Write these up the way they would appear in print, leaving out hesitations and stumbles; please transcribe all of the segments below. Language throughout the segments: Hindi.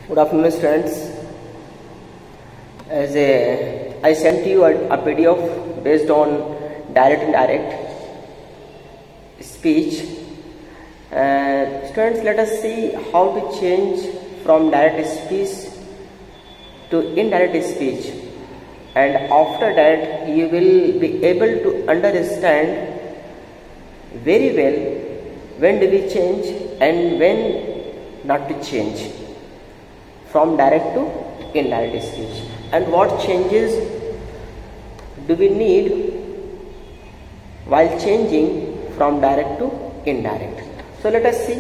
Good afternoon, students. I sent you a PDF based on direct and indirect speech. Students, let us see how to change from direct speech to indirect speech, and after that you will be able to understand very well when do we change and when not to change from direct to indirect speech, and what changes do we need while changing from direct to indirect. So let us see.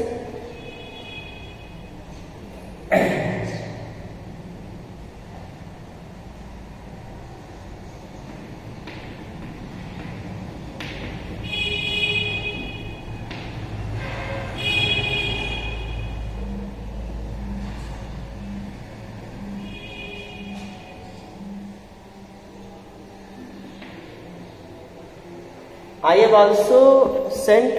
I have also sent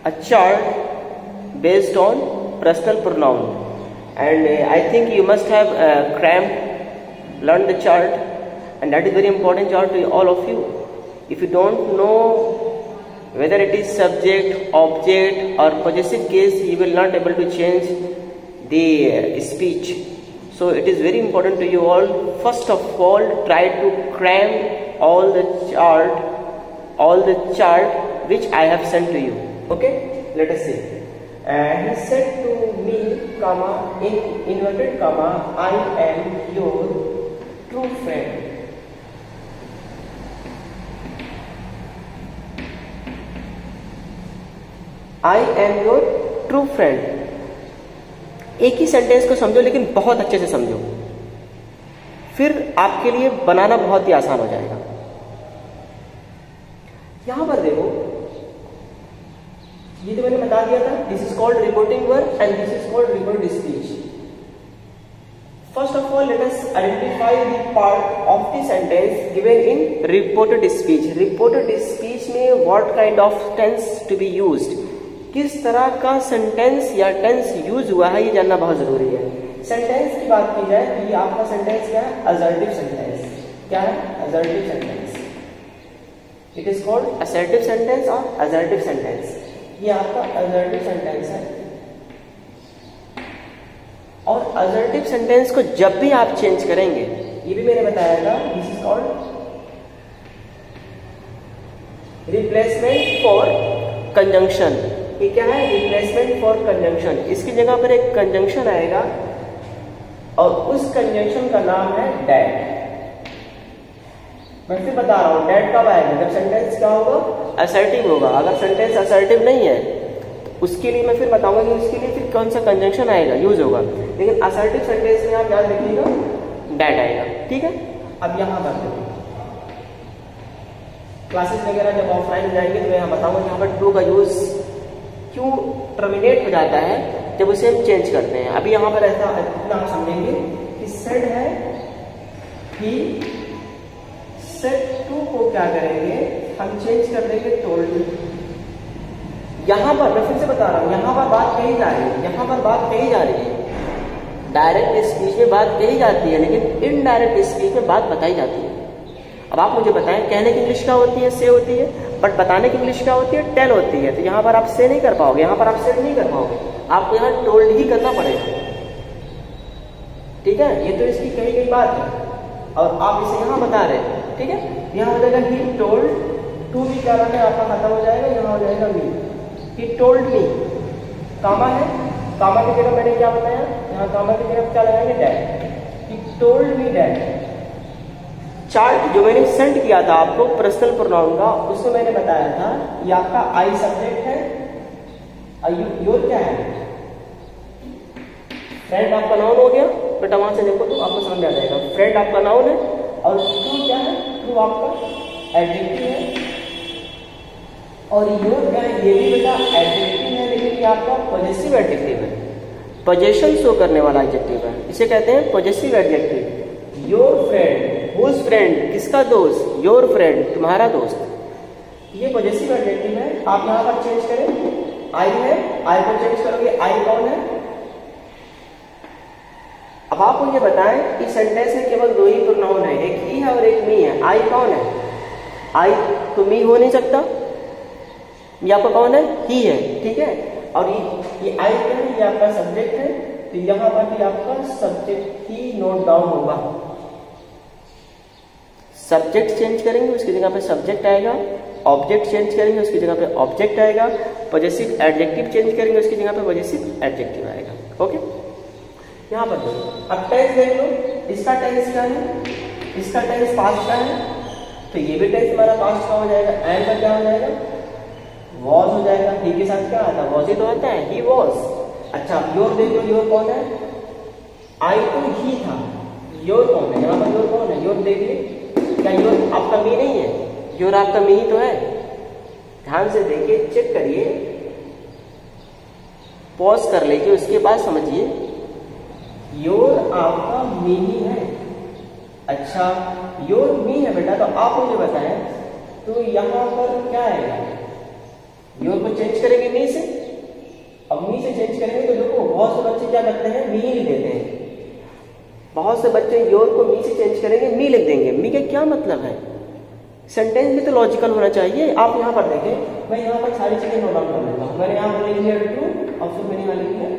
a chart based on personal pronoun, and I think you must have learned the chart, and that is very important chart to all of you. If you don't know whether it is subject, object or possessive case, you will not able to change the speech. So it is very important to you all. First of all, try to cram all the chart which I have sent to you. Okay, let us see. And he said to me, comma, in inverted comma, I am your true friend. I am your true friend. एक ही सेंटेंस को समझो, लेकिन बहुत अच्छे से समझो, फिर आपके लिए बनाना बहुत ही आसान हो जाएगा। यहां पर देखो, ये तो मैंने बता दिया था, this is called reporting verb and this is called reported speech. First of all let us identify the part of the sentence given in reported speech. Reported speech में what kind of tense to be used, किस तरह का सेंटेंस या टेंस यूज हुआ है, ये जानना बहुत जरूरी है। सेंटेंस की बात की जाए तो ये आपका सेंटेंस क्या है? Assertive sentence. क्या है? Assertive sentence. It is called assertive sentence और असर्टिव सेंटेंस। ये आपका असर्टिव सेंटेंस है, और असर्टिव सेंटेंस को जब भी आप चेंज करेंगे, ये भी मैंने बताया था, this is called replacement for conjunction. ये क्या है? Replacement for conjunction. इसकी जगह पर एक कंजंक्शन आएगा और उस कंजंक्शन का नाम है डैट। मैं फिर बता रहा हूं, डैट कब आएगा? जब सेंटेंस क्या होगा? असर्टिव होगा। अगर सेंटेंस असर्टिव नहीं है तो उसके लिए मैं फिर बताऊंगा कि उसके लिए फिर कौन सा कंजंक्शन आएगा, यूज होगा। लेकिन असर्टिव सेंटेंस में आप याद रखिएगा, डैट आएगा। ठीक है, अब यहां पर देखिए, क्लासेस वगैरह जब ऑफलाइन जाएंगे तो मैं यहाँ बताऊंगा कि यहाँ पर टू का यूज क्यों टर्मिनेट हो जाता है जब उसे हम चेंज करते हैं। अभी यहाँ पर ऐसा इतना आप समझेंगे कि सेड है, ही सेड टू को क्या करेंगे हम चेंज कर देंगे टोल्ड। यहाँ पर मैं फिर से बता रहा हूँ, यहाँ पर बात कही जा रही है, यहाँ पर बात कही जा रही है। डायरेक्ट स्पीच में बात कही जाती है, लेकिन इनडायरेक्ट स्पीच में बात बताई जाती है। अब आप मुझे बताएं, कहने की इंग्लिश क्या होती है? से होती है, बट बताने की इंग्लिश क्या होती है? टेल होती है। तो यहाँ पर आप से नहीं कर पाओगे, यहाँ पर आप सेड नहीं कर पाओगे, आपको यहाँ टोल्ड ही करना पड़ेगा। ठीक है, ये तो इसकी कही गई बात है और आप इसे यहाँ बता रहे हैं। ठीक है, यहाँ हो जाएगा ही टोल्ड, टू भी क्या है आपका खत्म हो जाएगा, यहाँ हो जाएगा मी। ही टोल्ड मी, कामा है, कामा की जगह मैंने क्या बताया? यहाँ कामा की जगह क्या लगाएंगे? That. He told me that. Chart जो मैंने सेंड किया था आपको पर्सनल प्रोनाउन का, उसमें मैंने बताया था ये आपका आई सब्जेक्ट है, योर क्या है? फ्रेंड आपका नाउन हो गया। बेटा वहां से देखो तो आपको समझ आ जाएगा। फ्रेंड आपका नाउन है और ट्रू क्या है? ट्रू आपका एडजेक्टिव है, और योर क्या है? ये भी बेटा एडजेक्टिव है, लेकिन ये आपका पॉजेसिव एडजेक्टिव है, पोजेशन शो करने वाला एडजेक्टिव है। इसे कहते हैं possessive adjective. Your friend, whose friend, किसका दोस्त? योर फ्रेंड, तुम्हारा दोस्त। ये पॉजेसिव एडजेक्टिव है। आप यहाँ पर चेंज करें, आई है, आई को चेंज करोगे, आई कौन है? अब आप मुझे बताएं कि सेंटेंस में केवल दो ही प्रोनाउन है, एक ही है और एक मी है। आई कौन है? आई तो मी हो नहीं सकता, ये आपका कौन है? ही है, ठीक है। और ये आई क्या है? ये आपका सब्जेक्ट है, तो यहाँ पर भी आपका सब्जेक्ट ही नोट डाउन होगा। सब्जेक्ट चेंज करेंगे उसकी जगह पे सब्जेक्ट आएगा, ऑब्जेक्ट चेंज करेंगे उसकी जगह पे ऑब्जेक्ट आएगा, पॉजेसिव एडजेक्टिव चेंज करेंगे उसकी जगह पे पॉजेसिव एडजेक्टिव आएगा। ओके, यहाँ पर देखो, अब टेंस देख लो, इसका टेंस क्या है? इसका टेंस पास्ट का है, तो ये भी टेंस हमारा पास्ट का हो जाएगा। एंड का क्या हो जाएगा? वॉज हो जाएगा। ही के साथ क्या आता है? वॉज ही तो आता है, ही वॉज। अच्छा, योर देख लो, योर कौन है? आई तो ही था, योर कौन है? यहाँ पर योर कौन है? योर देख ली, क्या योर आपका मी नहीं है? योर आपका मी ही तो है। ध्यान से देखिए, चेक करिए, पॉज कर लीजिए, उसके बाद समझिए। योर आपका मी ही है। अच्छा, योर मी है बेटा, तो आप मुझे बताएं, तो यहाँ पर क्या आएगा? योर को चेंज करेंगे मी से, अब मी से चेंज करेंगे तो देखो बहुत से बच्चे क्या करते हैं? मी लिख देते हैं। बहुत से बच्चे योर को मी से चेंज करेंगे, मी लिख देंगे। मी का क्या मतलब है? सेंटेंस भी तो लॉजिकल होना चाहिए। आप यहाँ पर देखें, मैं यहाँ पर सारी चीजें नोट डाउन कर लेता हूँ। मैंने यहाँ पर लिख लिया टू, और फिर मैंने यहाँ लिख लिया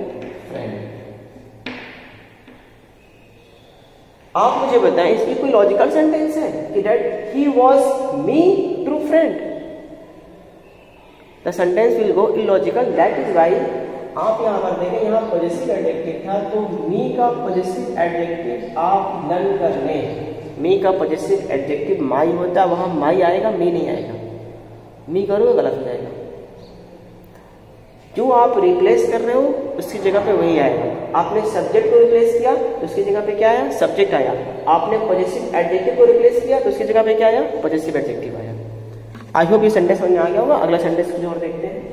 फ्रेंड। आप मुझे बताएं, इसकी कोई लॉजिकल सेंटेंस है कि that he was me true friend? The sentence will go illogical. That is why आप यहाँ पर देखें, यहाँ पॉजेसिव एडजेक्टिव था, तो मी का पॉजेसिव एडजेक्टिव आप लर्न कर लें। मी का पॉजेसिव एडजेक्टिव माई होता है, वहां माई आएगा, मी नहीं आएगा। मी करोगे गलत हो जाएगा। जो आप रिप्लेस कर रहे हो उसकी जगह पे वही आएगा। आपने सब्जेक्ट को रिप्लेस किया तो उसकी जगह पे क्या आया? सब्जेक्ट आया। आपने पॉजेसिव एडजेक्टिव को रिप्लेस किया तो उसकी जगह पे क्या आया? पॉजेसिव एडजेक्टिव आया। आई होप ये सेंटेंस समझ में आ गया होगा। अगला सेंटेंस कुछ और देखते हैं।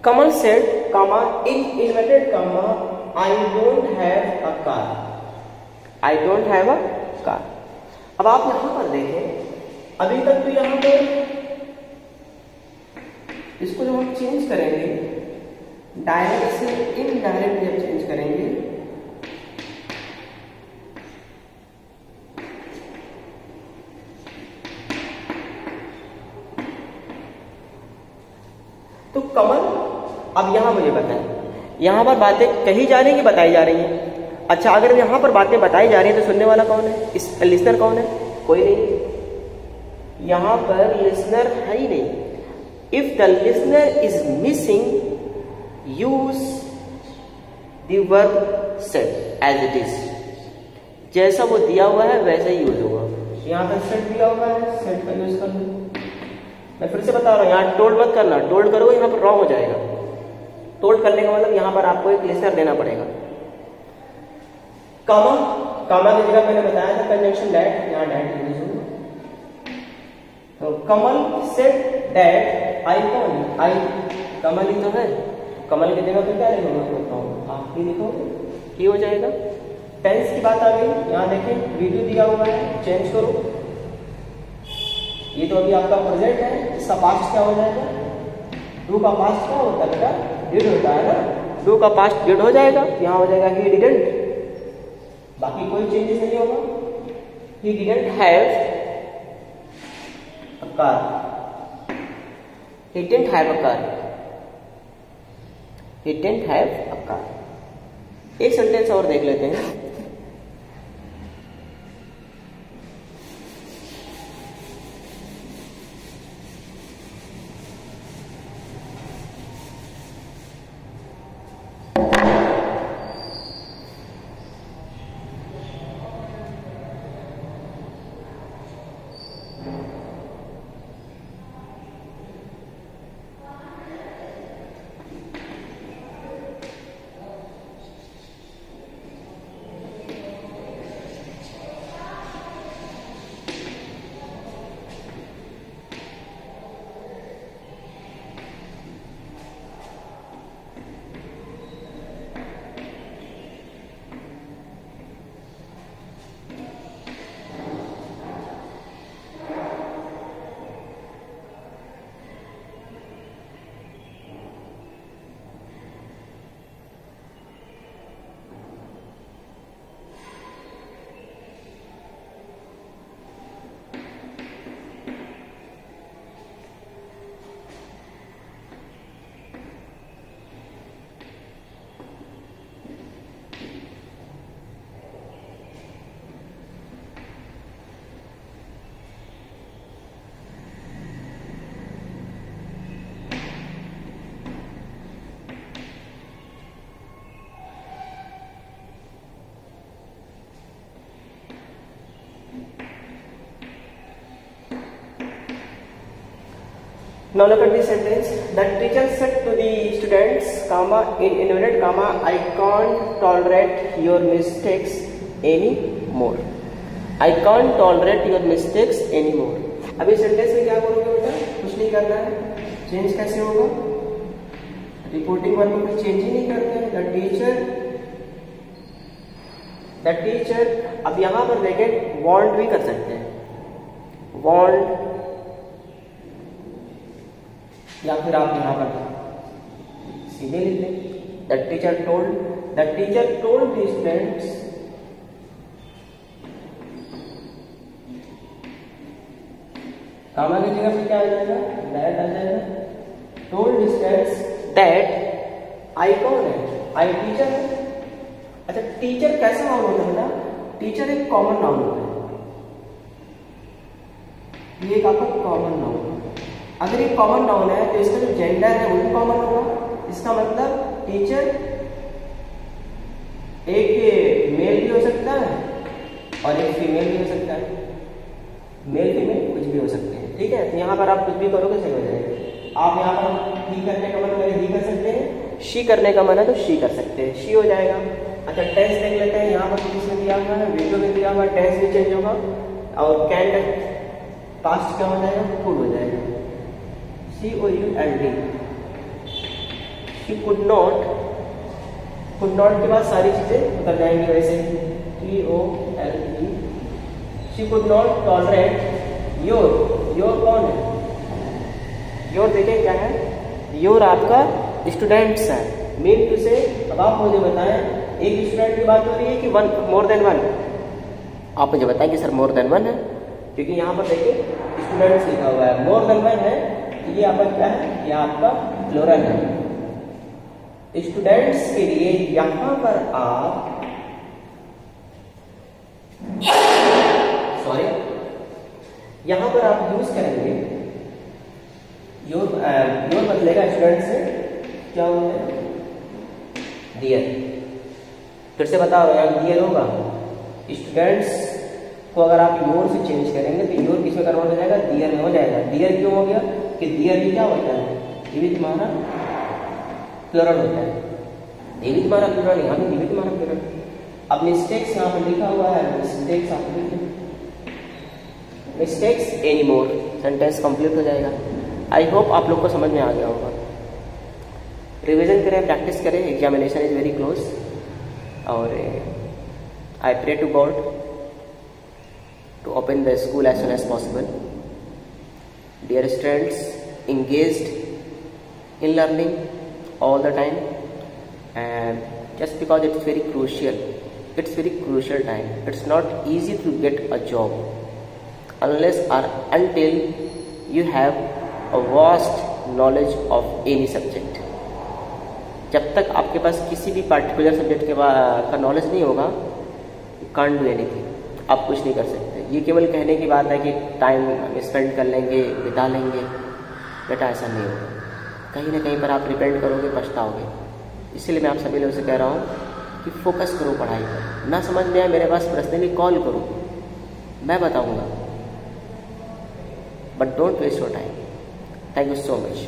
Kamal said, in inverted comma, I don't have a car. I don't have a car. अब आप यहां पर देखें, अभी तक तो यहां पर इसको जब हम चेंज करेंगे, डायरेक्ट से इनडायरेक्ट जब चेंज करेंगे, तो कमल, अब यहां मुझे बताएं, यहां पर बातें कही जा रही हैं कि बताई जा रही हैं? अच्छा, अगर यहां पर बातें बताई जा रही हैं तो सुनने वाला कौन है? इस लिसनर कौन है? कोई नहीं। यहां पर लिसनर है ही नहीं। If the listener is missing, use the verb said as it is. जैसा वो दिया हुआ है वैसा ही यूज होगा। यहां पर सेड दिया हुआ है, सेड का यूज कर लो। मैं फिर से बता रहा हूं, यहाँ टोल्ड मत करना। टोल्ड करोगे यहाँ पर रॉन्ग हो जाएगा। टोल्ड करने का मतलब यहाँ पर आपको एक लिसनर देना पड़ेगा। कामा, कामा की जगह मैंने बताया था कंजंक्शन दैट, यहाँ दैट यूज होगा। तो कमल सेड दैट, आई कौन है? आई कमल ही तो है। कमल की जगह पे क्या लिखोगे? आप ही लिखोगे, ही हो जाएगा। टेंस की बात आ गई, यहाँ देखें वीडियो दिया हुआ है, चेंज करो। ये तो अभी आपका प्रेजेंट है, इसका पास्ट क्या हो जाएगा? डू का पास्ट क्या होता है बेटा? डिड होता है ना। डू का पास्ट डिड हो जाएगा, यहाँ हो जाएगा ही डिडंट। बाकी कोई चेंजेस नहीं होगा। He didn't have a car. He didn't have a car. He didn't have a car. एक सेंटेंस और देख लेते हैं। Now look at this sentence. The teacher said to the students, comma, in inverted comma, I can't tolerate your mistakes anymore. I can't tolerate your mistakes anymore. अभी सेंटेंस में क्या बोलोगे बेटा? कुछ नहीं करना है. चेंज कैसे होगा? रिपोर्टिंग वर्ब में चेंज ही नहीं करते हैं. द टीचर अब यहां पर देखें वांट भी कर सकते हैं. वांट या फिर आप यहां पर सीधे लिख दें. The teacher told the students comma की जगह पे क्या आ जाएगा? दैट आ जाएगा. टोल्ड स्टूडेंट्स दैट आई कौन है? आई टीचर है. अच्छा टीचर कैसा नाउन होता है ना? टीचर एक कॉमन नाउन होता है. ये एक आपका कॉमन नाउन. अगर ये कॉमन नाउन है तो इसका जो जेंडर है वो भी कॉमन होगा. इसका मतलब टीचर एक मेल भी हो सकता है और एक फीमेल भी हो सकता है. मेल फीमेल कुछ भी हो सकते हैं. ठीक है. तो यहाँ पर आप कुछ भी करोगे सही हो जाएगा. आप यहाँ पर ही करने का मन है ही कर सकते हैं. शी करने का मन है तो शी कर सकते हैं. शी हो जाएगा. अच्छा टेंस देख लेते हैं. यहाँ पर किसमें दिया हुआ है? वीडियो में दिया हुआ है. टेंस भी चेंज होगा और कैन पास्ट क्या हो जाएगा? कुड हो जाएगा. COULD. She could not के बाद सारी चीजें उतर जाएंगी वैसे. TOLE. She could not tolerate your कौन है? योर देखें क्या है? योर आपका स्टूडेंट्स है. मीन टू से अब आप मुझे बताएं एक स्टूडेंट की बात हो रही है कि वन मोर देन वन? आप मुझे बताएं कि सर मोर देन वन है क्योंकि यहाँ पर देखिए स्टूडेंट्स लिखा हुआ है. मोर देन वन है. ये आपका क्या है? ये आपका प्लूरल है. स्टूडेंट्स के लिए यहां पर आप यहां पर आप यूज करेंगे योर बदलेगा स्टूडेंट से क्या होगा? डियर. फिर से बता रहा हूं डियर होगा. स्टूडेंट्स को अगर आप योर से चेंज करेंगे तो योर किसमें कन्वर्ट हो जाएगा? डियर में हो जाएगा. डियर क्यों हो गया? कि डियर भी क्या होता है? ये भी तुम्हारा प्लूरल होता है. ये भी तुम्हारा प्लूरल, यहाँ भी तुम्हारा प्लूरल. अब मिस्टेक्स यहाँ पर लिखा हुआ है. मिस्टेक्स आप लिखिए. Mistakes anymore. सेंटेंस कंप्लीट हो जाएगा. आई होप आप लोग को समझ में आ गया होगा. रिवीजन करें, प्रैक्टिस करें. एग्जामिनेशन इज वेरी क्लोज और I pray to God to open the school as soon as possible. Dear students, engaged in learning all the time, and just because it's very crucial time. It's not easy to get a job unless or until you have a vast knowledge of any subject. जब तक आपके पास किसी भी पर्टिकुलर सब्जेक्ट का नॉलेज नहीं होगा, you can't do anything. आप कुछ नहीं कर सकते. ये केवल कहने की बात है कि टाइम स्पेंड कर लेंगे, बिता लेंगे. बेटा ऐसा नहीं होगा. कहीं ना कहीं पर आप रिपेंड करोगे, पछताओगे. इसलिए मैं आप सभी लोगों से कह रहा हूँ कि फोकस करो पढ़ाई पर. ना समझ में आए मेरे पास पर्सनली कॉल करो, मैं बताऊँगा. But don't waste your time. Thank you so much.